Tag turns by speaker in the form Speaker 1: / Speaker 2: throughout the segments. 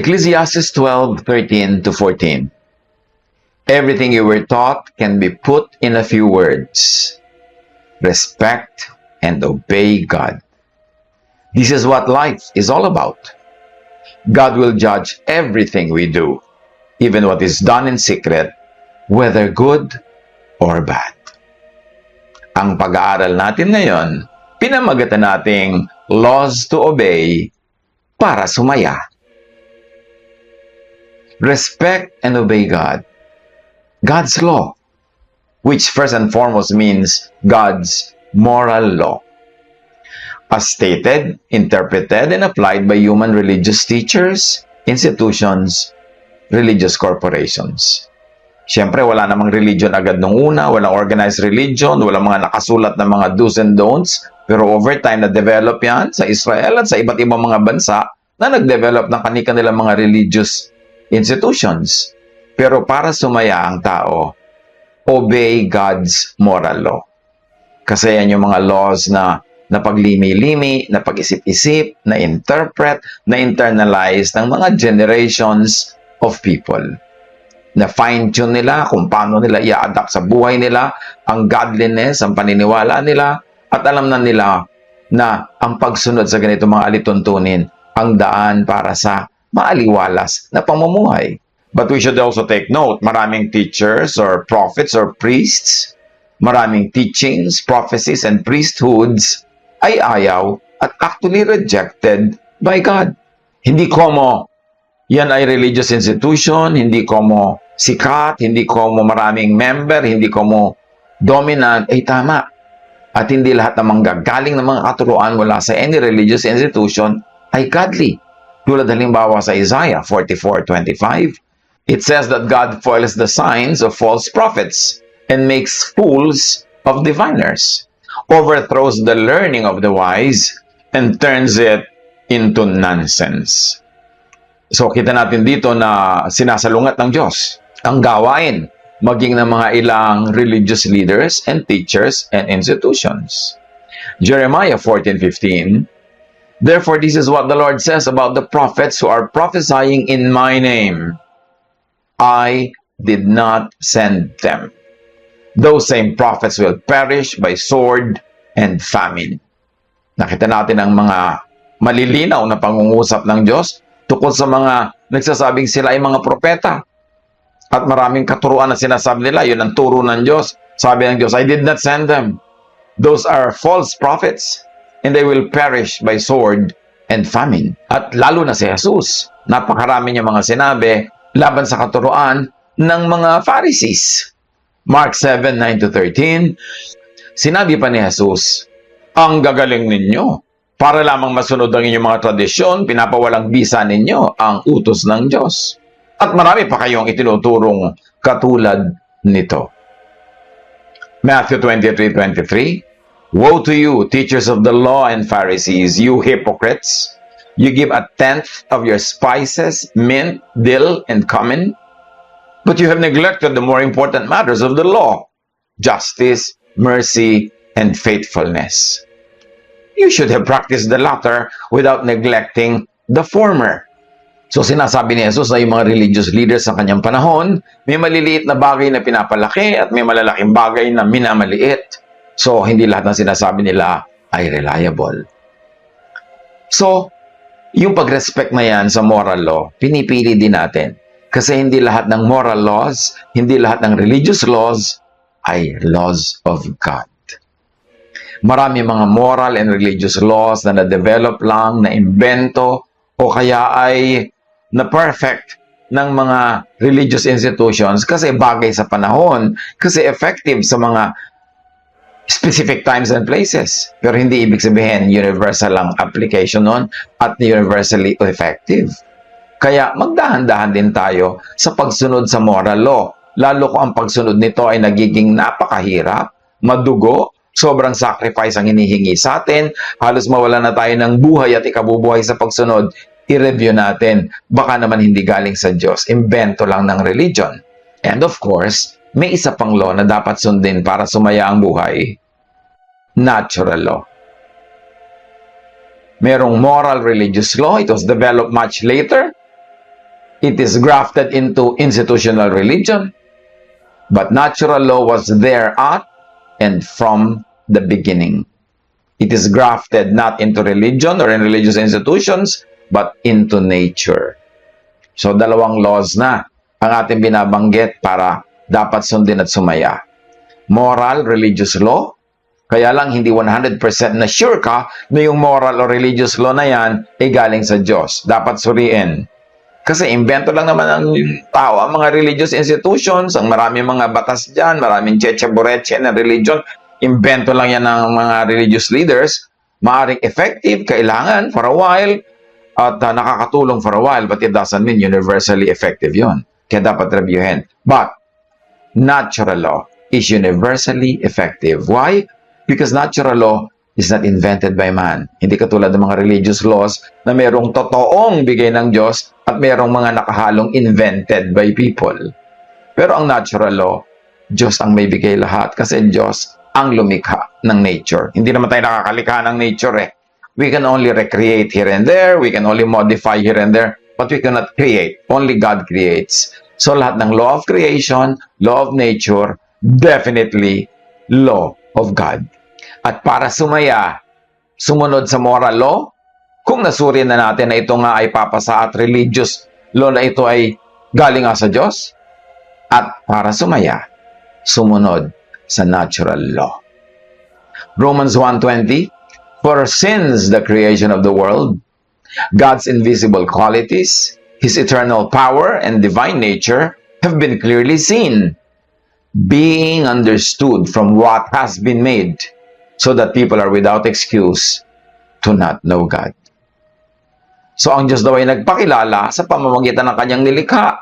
Speaker 1: Ecclesiastes 12:13 to 14. Everything you were taught can be put in a few words. Respect and obey God. This is what life is all about. God will judge everything we do, even what is done in secret, whether good or bad. Ang pag-aaral natin ngayon, pinamagatan nating laws to obey para sumaya. Respect and obey God. God's law, which first and foremost means God's moral law. As stated, interpreted, and applied by human religious teachers, institutions, religious corporations. Siyempre, wala namang religion agad nung una, walang organized religion, walang mga nakasulat na mga do's and don'ts, pero over time, na-develop yan sa Israel at sa iba't ibang mga bansa na nag-develop ng kanilang mga religious institutions. Pero para sumaya ang tao, obey God's moral law. Kasi yan yung mga laws na paglimi-limi, na pag-isip-isip, na interpret, na internalize ng mga generations of people. Na fine-tune nila kung paano nila i-adapt sa buhay nila, ang godliness, ang paniniwala nila, at alam na nila na ang pagsunod sa ganito mga alituntunin, ang daan para sa maaliwalas na pamumuhay. But we should also take note, maraming teachers or prophets or priests, maraming teachings, prophecies, and priesthoods ay ayaw at actually rejected by God. Hindi como yan ay religious institution, hindi como sikat, hindi como maraming member, hindi como dominant, ay tama. At hindi lahat ng manggagaling ng mga katuruan mula sa any religious institution ay godly. Tulad halimbawa sa Isaiah 44:25, it says that God foils the signs of false prophets and makes fools of diviners, overthrows the learning of the wise, and turns it into nonsense. So kita natin dito na sinasalungat ng Diyos ang gawain maging ng mga ilang religious leaders and teachers and institutions. Jeremiah 14:15, therefore this is what the Lord says about the prophets who are prophesying in my name. I did not send them. Those same prophets will perish by sword and famine. Nakita natin ang mga malilinaw na pangungusap ng Diyos tungkol sa mga nagsasabing sila ay mga propeta. At maraming katuruan na sinasabi nila, yun ang turo ng Diyos. Sabi ng Diyos, I did not send them. Those are false prophets, and they will perish by sword and famine. At lalo na si Jesus, napakarami niya mga sinabi laban sa katuruan ng mga Pharisees. Mark 7:9-13, sinabi pa ni Jesus, ang gagaling ninyo. Para lamang masunod ang inyong mga tradisyon, pinapawalang bisa ninyo ang utos ng Diyos. At marami pa kayong itinuturong katulad nito. Matthew 23:23, woe to you, teachers of the law and Pharisees, you hypocrites! You give 1/10 of your spices, mint, dill, and cumin, but you have neglected the more important matters of the law, justice, mercy, and faithfulness. You should have practiced the latter without neglecting the former. So sinasabi ni Jesus na yung mga religious leaders sa kanyang panahon, may maliliit na bagay na pinapalaki at may malalaking bagay na minamaliit. So hindi lahat ng sinasabi nila ay reliable. So, yung pag-respect na yan sa moral law, pinipili din natin. Kasi hindi lahat ng moral laws, hindi lahat ng religious laws ay laws of God. Marami mga moral and religious laws na na-develop lang, na-imbento, o kaya ay na-perfect ng mga religious institutions kasi bagay sa panahon, kasi effective sa mga specific times and places. Pero hindi ibig sabihin universal ang application nun at universally effective. Kaya magdahan-dahan din tayo sa pagsunod sa moral law. Lalo kung ang pagsunod nito ay nagiging napakahirap, madugo, sobrang sacrifice ang hinihingi sa atin, halos mawala na tayo ng buhay at ikabubuhay sa pagsunod, i-review natin. Baka naman hindi galing sa Diyos, imbento lang ng religion. And of course, may isa pang law na dapat sundin para sumaya ang buhay. Natural law. Merong moral religious law. It was developed much later. It is grafted into institutional religion, but natural law was there at and from the beginning. It is grafted not into religion or in religious institutions, but into nature. So, dalawang laws na ang ating binabanggit para dapat sundin at sumaya. Moral, religious law. Kaya lang, hindi 100% na sure ka na yung moral or religious law na yan ay galing sa Diyos. Dapat suriin. Kasi invento lang naman ang tao, ang mga religious institutions, ang maraming mga batas dyan, maraming cheche-boreche na religion, invento lang yan ng mga religious leaders, maaring effective, kailangan for a while, at nakakatulong for a while, but it doesn't mean universally effective yon. Kaya dapat reviewin. But, natural law is universally effective. Why? Because natural law is not invented by man. Hindi katulad ng mga religious laws na mayroong totoong bigay ng Diyos at mayroong mga nakahalong invented by people. Pero ang natural law, Diyos ang may bigay lahat kasi Diyos ang lumikha ng nature. Hindi naman tayo nakakalikha ng nature eh. We can only recreate here and there, we can only modify here and there, but we cannot create. Only God creates. So lahat ng law of creation, law of nature, definitely law of God. At para sumaya, sumunod sa moral law, kung nasuri na natin na ito nga ay papasa at religious law na ito ay galing nga sa Diyos, at para sumaya, sumunod sa natural law. Romans 1:20, for since the creation of the world, God's invisible qualities, His eternal power and divine nature have been clearly seen, being understood from what has been made, so that people are without excuse to not know God. So ang Diyos daw ay nagpakilala sa pamamagitan ng kanyang nilikha.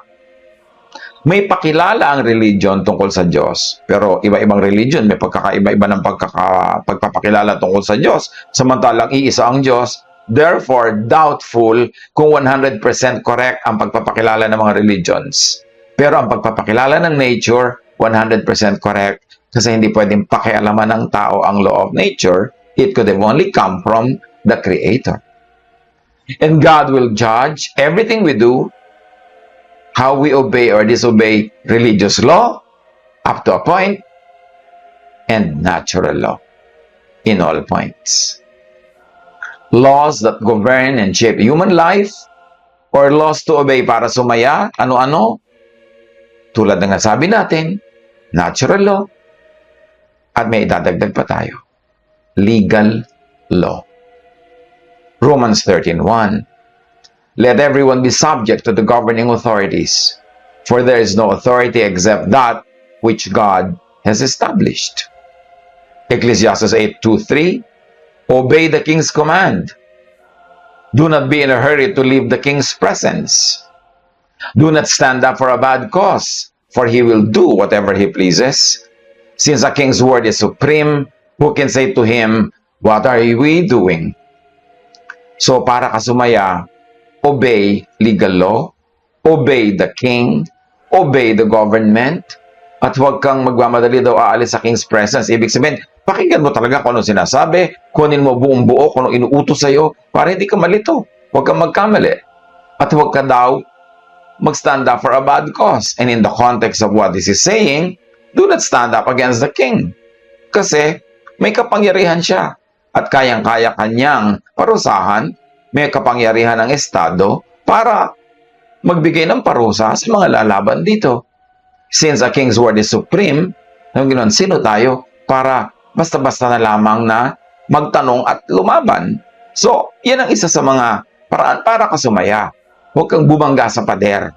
Speaker 1: May pakilala ang religion tungkol sa Diyos, pero iba-ibang religion may pagkakaiba-iba ng pagpapakilala tungkol sa Diyos, samantalang iisa ang Diyos. Therefore, doubtful kung 100% correct ang pagpapakilala ng mga religions. Pero ang pagpapakilala ng nature, 100% correct. Kasi hindi pwedeng pakialaman ng tao ang law of nature. It could have only come from the Creator. And God will judge everything we do, how we obey or disobey religious law, up to a point, and natural law, in all points. Laws that govern and shape human life, or laws to obey para sumaya, ano-ano, tulad ng nasabi natin, natural law, at may idadagdag pa tayo, legal law. Romans 13:1, let everyone be subject to the governing authorities, for there is no authority except that which God has established. Ecclesiastes 8:2-3, obey the king's command. Do not be in a hurry to leave the king's presence. Do not stand up for a bad cause, for he will do whatever he pleases. Since a king's word is supreme, who can say to him, what are we doing? So para kasumaya, obey legal law, obey the king, obey the government, at huwag kang magmamadali daw aalis sa king's presence. Ibig sabihin, pakinggan mo talaga kung ano sinasabi, kunin mo buong buo kung ano inuutos sa'yo, para hindi ka malito. Huwag kang magkamali. At huwag ka daw mag-stand up for a bad cause. And in the context of what this is saying, do not stand up against the king. Kasi may kapangyarihan siya at kayang-kaya kanyang parusahan, may kapangyarihan ng Estado para magbigay ng parusa sa mga lalaban dito. Since a king's word is supreme, sino tayo para basta-basta na lamang na magtanong at lumaban? So, yan ang isa sa mga paraan para kasumaya. Huwag kang bumangga sa pader.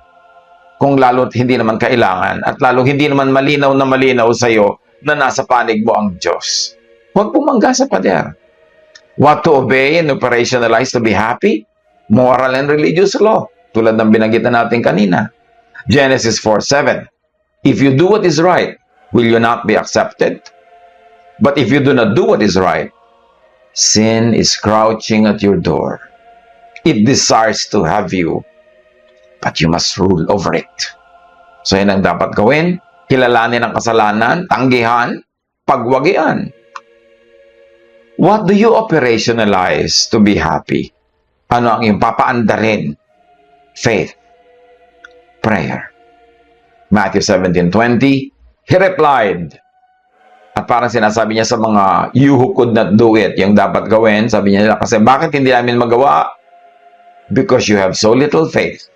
Speaker 1: Kung lalo't hindi naman kailangan at lalong hindi naman malinaw na malinaw sa iyo na nasa panig mo ang Diyos. Huwag bumangga sa pader. What to obey and operationalize to be happy? Moral and religious law. Tulad ng binanggit na natin kanina. Genesis 4:7. If you do what is right, will you not be accepted? But if you do not do what is right, sin is crouching at your door. It desires to have you, but you must rule over it. So yan ang dapat gawin. Kilalanin ang kasalanan, tanggihan, pagwagian. What do you operationalize to be happy? Ano ang iyong papaandarin? Faith. prayer. Matthew 17:20, He replied, at parang sinasabi niya sa mga, you who could not do it, yung dapat gawin, sabi niya, kasi bakit hindi namin magawa? Because you have so little faith.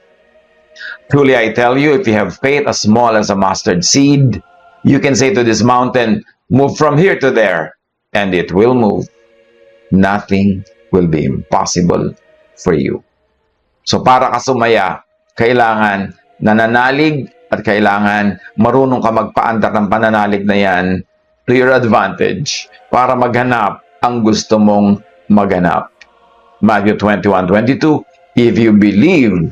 Speaker 1: Truly I tell you, if you have faith as small as a mustard seed, you can say to this mountain, move from here to there, and it will move. Nothing will be impossible for you. So para ka sumaya, kailangan nananalig at kailangan marunong ka magpaandar ng pananalig na yan to your advantage para maghanap ang gusto mong maganap. Matthew 21:22, if you believe,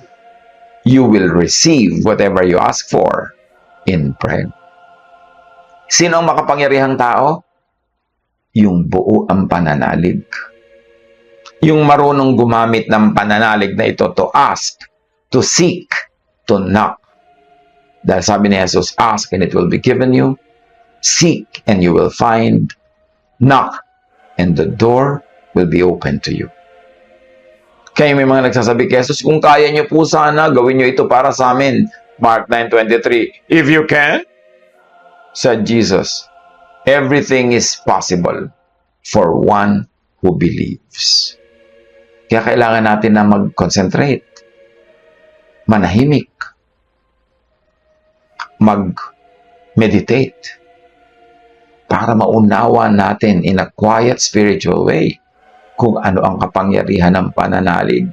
Speaker 1: you will receive whatever you ask for in prayer. Sino ang makapangyarihang tao? Yung buo ang pananalig. Yung marunong gumamit ng pananalig na ito to ask, to seek, to knock. Dahil sabi ni Jesus, ask and it will be given you. Seek and you will find. Knock and the door will be open to you. Kaya may mga nagsasabi kay Jesus, kung kaya niyo po sana, gawin niyo ito para sa amin. Mark 9:23, if you can, said Jesus, everything is possible for one who believes. Kaya kailangan natin na mag-concentrate, manahimik, mag-meditate, para maunawa natin in a quiet spiritual way kung ano ang kapangyarihan ng pananalig.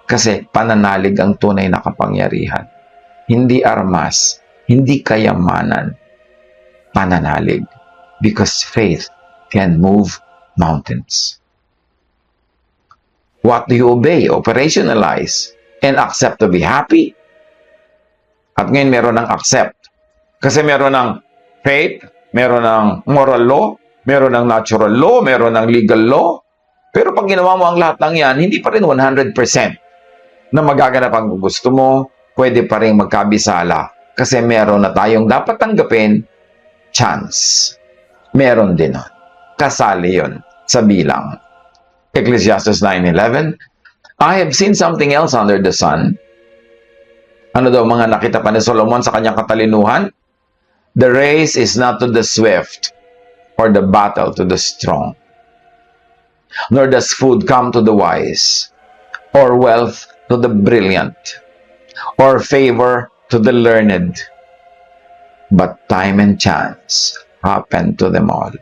Speaker 1: Kasi pananalig ang tunay na kapangyarihan. Hindi armas, hindi kayamanan, pananalig. Because faith can move mountains. What do you obey? Operationalize and accept to be happy. At ngayon meron ng accept. Kasi meron ng faith, meron ng moral law, meron ng natural law, meron ng legal law. Pero pag ginawa mo ang lahat ng yan, hindi pa rin 100% na magaganap ang gusto mo, pwede pa rin magkabisala. Kasi meron na tayong dapat tanggapin, chance. Meron din nun. Kasali yun sa bilang. Ecclesiastes 9:11, I have seen something else under the sun. Ano daw mga nakita pa ni Solomon sa kanyang katalinuhan? The race is not to the swift or the battle to the strong. Nor does food come to the wise, or wealth to the brilliant, or favor to the learned. But time and chance happen to them all.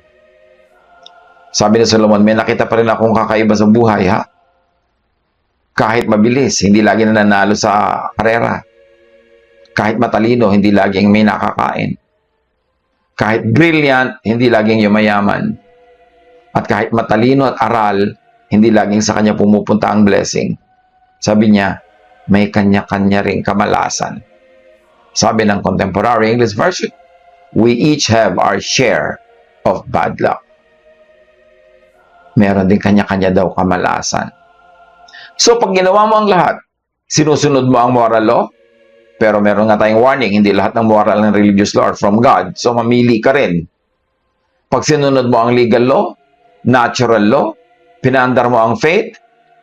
Speaker 1: Sabi ni Solomon, may nakita pa rin akong kakaiba sa buhay, ha? Kahit mabilis, hindi lagi nananalo sa karera. Kahit matalino, hindi laging may nakakain. Kahit brilliant, hindi laging yumayaman. At kahit matalino at aral, hindi laging sa kanya pumupunta ang blessing. Sabi niya, may kanya-kanya ring kamalasan. Sabi ng contemporary English version, we each have our share of bad luck. Meron din kanya-kanya daw kamalasan. So, pag ginawa mo ang lahat, sinusunod mo ang moral law, pero meron nga tayong warning, hindi lahat ng moral and religious law are from God. So, mamili ka rin. Pag sinunod mo ang legal law, natural law, pinaandar mo ang faith,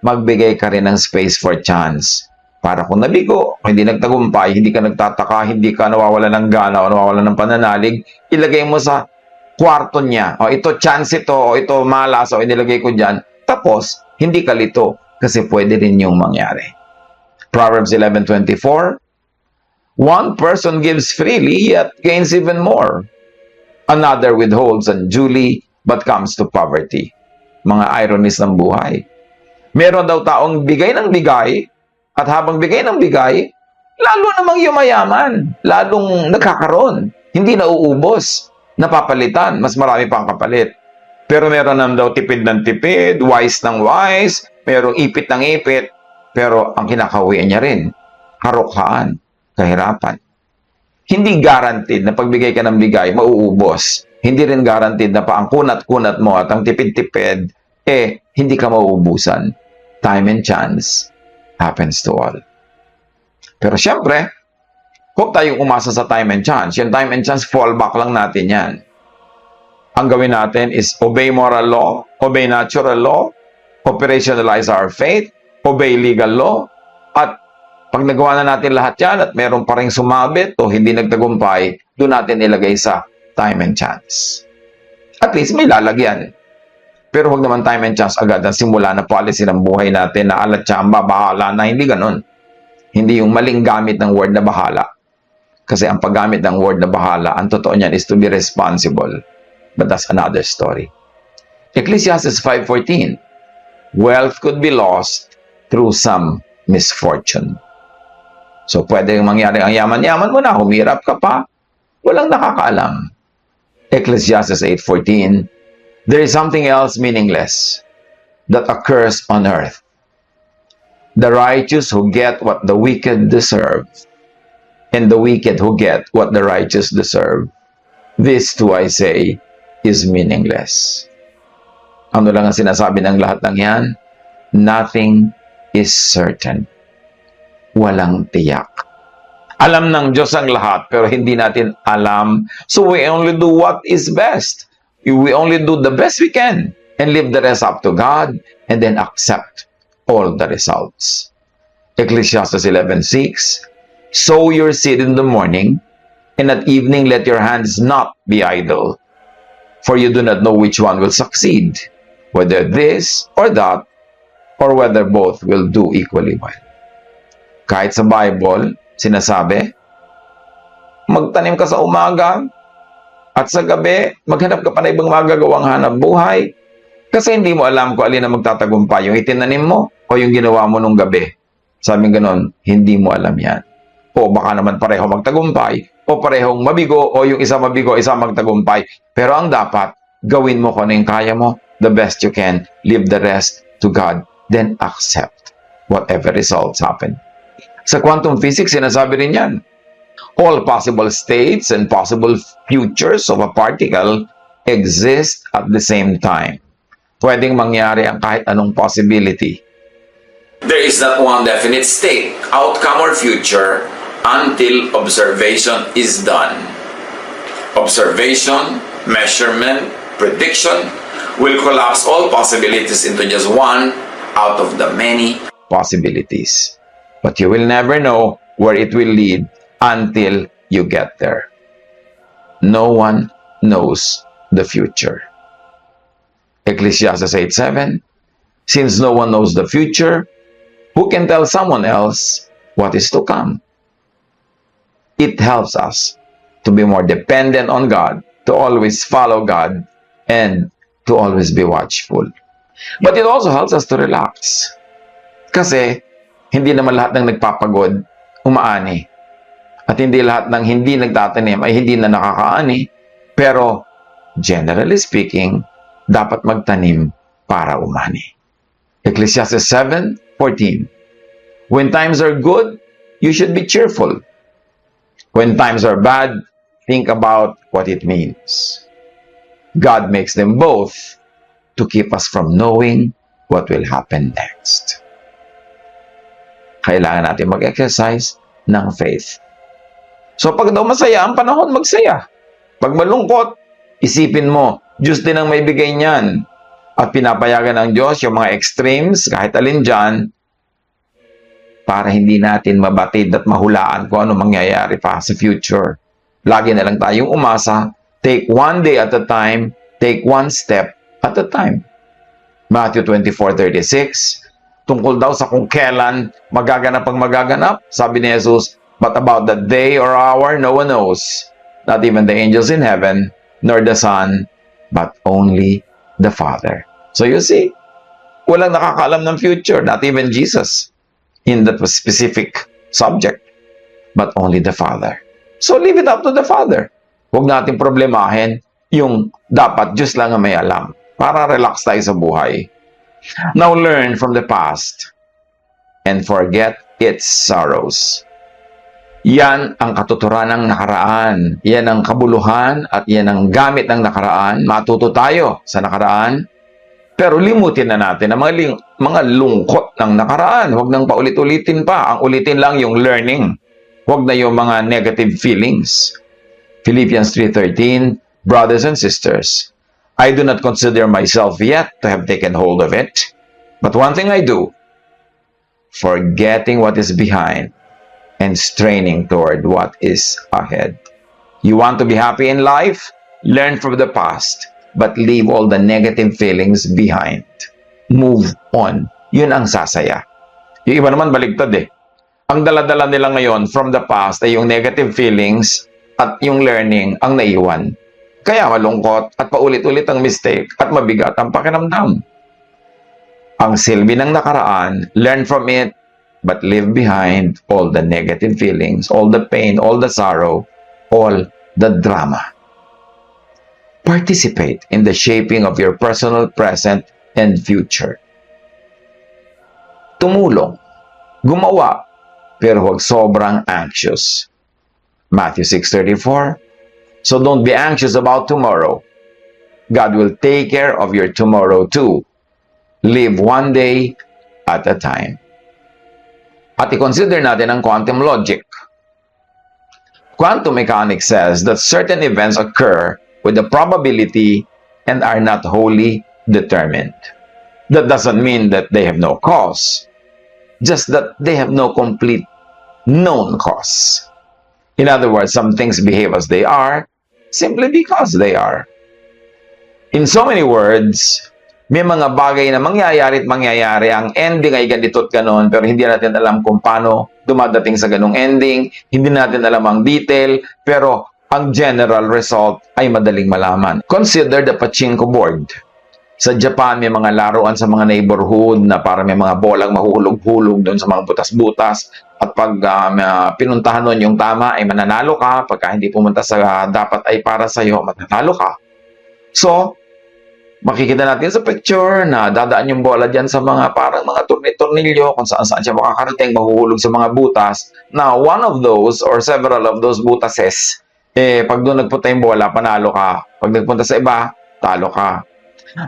Speaker 1: magbigay ka rin ng space for chance. Para kung nabigo, hindi nagtagumpay, hindi ka nagtataka, hindi ka nawawala ng gana o nawawala ng pananalig, ilagay mo sa kwarto niya. O ito chance ito, o ito malas, o inilagay ko dyan. Tapos, hindi ka lito kasi pwede rin yung mangyari. Proverbs 11:24, one person gives freely, yet gains even more. Another withholds unduly, but comes to poverty. Mga ironies ng buhay. Meron daw taong bigay ng bigay, at habang bigay ng bigay, lalo namang yumayaman, lalong nagkakaroon, hindi nauubos, napapalitan, mas marami pang kapalit. Pero meron naman daw tipid ng tipid, wise ng wise, merong ipit ng ipit, pero ang kinakauwian niya rin, karukhaan, kahirapan. Hindi guaranteed na pagbigay ka ng bigay, mauubos. Hindi rin guaranteed na pa ang kunat-kunat mo at ang tipid-tipid, hindi ka mauubusan. Time and chance happens to all. Pero syempre, huwag tayong umasa sa time and chance. Yung time and chance, fallback lang natin yan. Ang gawin natin is obey moral law, obey natural law, operationalize our faith, obey legal law, at Pag nagawa na natin lahat yan at meron pa rin sumabit o hindi nagtagumpay, doon natin ilagay sa time and chance. At least may lalagyan. Pero huwag naman time and chance agad ang simula na policy ng buhay natin na alat tsamba, bahala na. Hindi ganun. Hindi yung maling gamit ng word na bahala. Kasi ang paggamit ng word na bahala, ang totoo niyan is to be responsible. But that's another story. Ecclesiastes 5:14, wealth could be lost through some misfortune. So, pwede mangyari ang yaman-yaman mo na, humirap ka pa, walang nakakaalam. Ecclesiastes 8:14, there is something else meaningless that occurs on earth. The righteous who get what the wicked deserve, and the wicked who get what the righteous deserve. This too, I say, is meaningless. Ano lang ang sinasabi ng lahat ng yan? Nothing is certain. Walang tiyak. Alam ng Diyos ang lahat, pero hindi natin alam. So we only do what is best. We only do the best we can and leave the rest up to God and then accept all the results. Ecclesiastes 11:6, sow your seed in the morning, and at evening let your hands not be idle. For you do not know which one will succeed, whether this or that, or whether both will do equally well. Kahit sa Bible, sinasabi, magtanim ka sa umaga, at sa gabi, maghanap ka pa na ibang magagawang hanap buhay, kasi hindi mo alam kung alin na magtatagumpay, yung itinanim mo o yung ginawa mo nung gabi. Sabi ganon, hindi mo alam yan. O baka naman pareho magtagumpay, o parehong mabigo, o yung isa mabigo, isa magtagumpay. Pero ang dapat, gawin mo kung ano yung kaya mo, the best you can, leave the rest to God, then accept whatever results happen. Sa quantum physics, sinasabi rin yan. All possible states and possible futures of a particle exist at the same time. Pwedeng mangyari ang kahit anong possibility. There is not one definite state, outcome, or future until observation is done. Observation, measurement, prediction will collapse all possibilities into just one out of the many possibilities. But you will never know where it will lead until you get there. No one knows the future. Ecclesiastes 8:7, since no one knows the future, who can tell someone else what is to come? It helps us to be more dependent on God, to always follow God, and to always be watchful. But it also helps us to relax. Kasi, hindi naman lahat ng nagpapagod, umaani. At hindi lahat ng hindi nagtatanim ay hindi na nakakaani. Pero, generally speaking, dapat magtanim para umani. Ecclesiastes 7:14, when times are good, you should be cheerful. When times are bad, think about what it means. God makes them both to keep us from knowing what will happen next. Kailangan natin mag-exercise ng faith. So pag daw masaya ang panahon, magsaya. Pag malungkot, isipin mo, Diyos din ang may bigay niyan. At pinapayagan ng Diyos yung mga extremes, kahit alin dyan, para hindi natin mabatid at mahulaan kung ano mangyayari pa sa future. Lagi na lang tayong umasa, take one day at a time, take one step at a time. Matthew 24:36, tungkol daw sa kung kailan magaganap ang magaganap, sabi ni Jesus, but about the day or hour, no one knows, not even the angels in heaven, nor the Son, but only the Father. So you see, walang nakakaalam ng future, not even Jesus, in that specific subject, but only the Father. So leave it up to the Father. Huwag natin problemahin yung dapat Diyos lang ang may alam, para relax tayo sa buhay. Now learn from the past and forget its sorrows. Yan ang katuturan ng nakaraan. Yan ang kabuluhan at yan ang gamit ng nakaraan. Matuto tayo sa nakaraan. Pero limutin na natin ang mga lungkot ng nakaraan. Huwag nang paulit-ulitin pa. Ang ulitin lang yung learning. Huwag na yung mga negative feelings. Philippians 3:13, brothers and sisters, I do not consider myself yet to have taken hold of it. But one thing I do, forgetting what is behind and straining toward what is ahead. You want to be happy in life? Learn from the past, but leave all the negative feelings behind. Move on. Yun ang sasaya. Yung iba naman baligtad eh. Ang dala-dala nila ngayon from the past ay yung negative feelings at yung learning ang naiwan. Kaya malungkot at paulit-ulit ang mistake at mabigat ang pakiramdam. Ang silbi ng nakaraan, learn from it, but leave behind all the negative feelings, all the pain, all the sorrow, all the drama. Participate in the shaping of your personal present and future. Tumulong, gumawa, pero huwag sobrang anxious. Matthew 6:34. So don't be anxious about tomorrow. God will take care of your tomorrow too. Live one day at a time. At i-consider natin ang quantum logic. Quantum mechanics says that certain events occur with a probability and are not wholly determined. That doesn't mean that they have no cause, just that they have no complete known cause. In other words, some things behave as they are simply because they are. In so many words, may mga bagay na mangyayari at mangyayari. Ang ending ay ganito at ganon, pero hindi natin alam kung paano dumadating sa ganong ending. Hindi natin alam ang detail, pero ang general result ay madaling malaman. Consider the pachinko board. Sa Japan, may mga laruan sa mga neighborhood na para may mga bolang mahuhulog-hulog doon sa mga butas-butas. At pag pinuntahan nun yung tama, ay mananalo ka. Pagka hindi pumunta sa dapat ay para sa'yo, mananalo ka. So, makikita natin sa picture na dadaan yung bola dyan sa mga parang mga tornilyo kung saan-saan siya makakarating, mahuhulog sa mga butas. Now, one of those or several of those butases, pag doon nagpunta yung bola, panalo ka. Pag nagpunta sa iba, talo ka.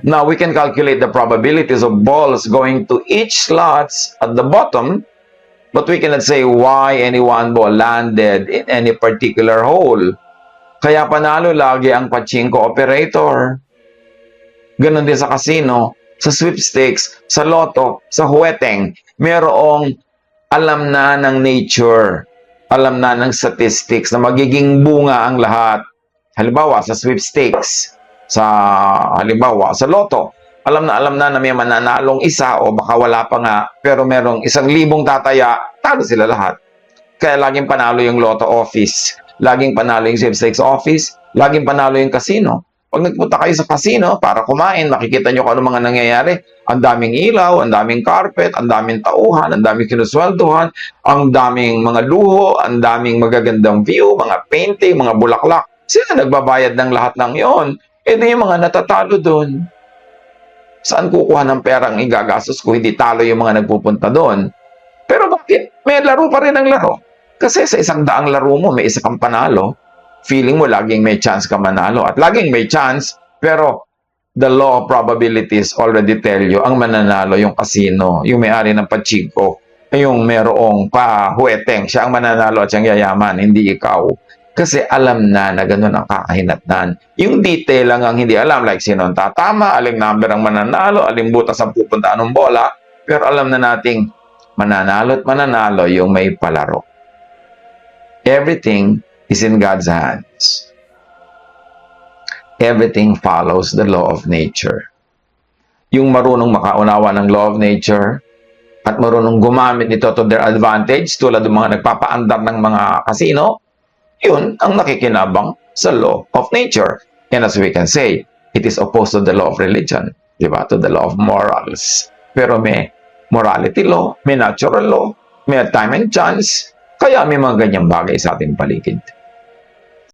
Speaker 1: Now, we can calculate the probabilities of balls going to each slots at the bottom, but we cannot say why any one ball landed in any particular hole. Kaya panalo lagi ang pachinko operator. Ganon din sa casino, sa sweepstakes, sa lotto, sa huweteng. Merong alam na ng nature, alam na ng statistics na magiging bunga ang lahat. Halimbawa, sa sweepstakes, halimbawa, sa lotto, alam na may mananalong isa o baka wala pa nga, pero merong 1,000 tataya, talo sila lahat. Kaya laging panalo yung lotto office, laging panalo yung sweepstakes office, laging panalo yung casino. Pag nagpunta kayo sa casino para kumain, makikita nyo kung ano mga nangyayari. Ang daming ilaw, ang daming carpet, ang daming tauhan, ang daming kinusweldohan, ang daming mga luho, ang daming magagandang view, mga painting, mga bulaklak. Sino nagbabayad ng lahat ng yon? Di yung mga natatalo doon. Saan kukuha ng perang igagastos kung hindi talo yung mga nagpupunta doon? Pero bakit? May laro pa rin ang laro. Kasi sa 100 laro mo, may isa kang panalo. Feeling mo laging may chance ka manalo. At laging may chance, pero the law of probabilities already tell you, ang mananalo yung casino, yung may-ari ng pachinko, yung merong pahuweteng, siya ang mananalo at siyang yayaman, hindi ikaw. Kasi alam na ganun ang kakahinatnan. Yung detail lang ang hindi alam, like sino ang tatama, aling number ang mananalo, aling butas ang pupuntaan ng bola, pero alam na nating mananalo at mananalo yung may palaro. Everything is in God's hands. Everything follows the law of nature. Yung marunong makaunawa ng law of nature at marunong gumamit nito to their advantage, tulad ng mga nagpapaandar ng mga casino, yun ang nakikinabang sa law of nature. And as we can say, it is opposed to the law of religion, diba? To the law of morals. Pero may morality law, may natural law, may time and chance, kaya may mga ganyang bagay sa ating paligid.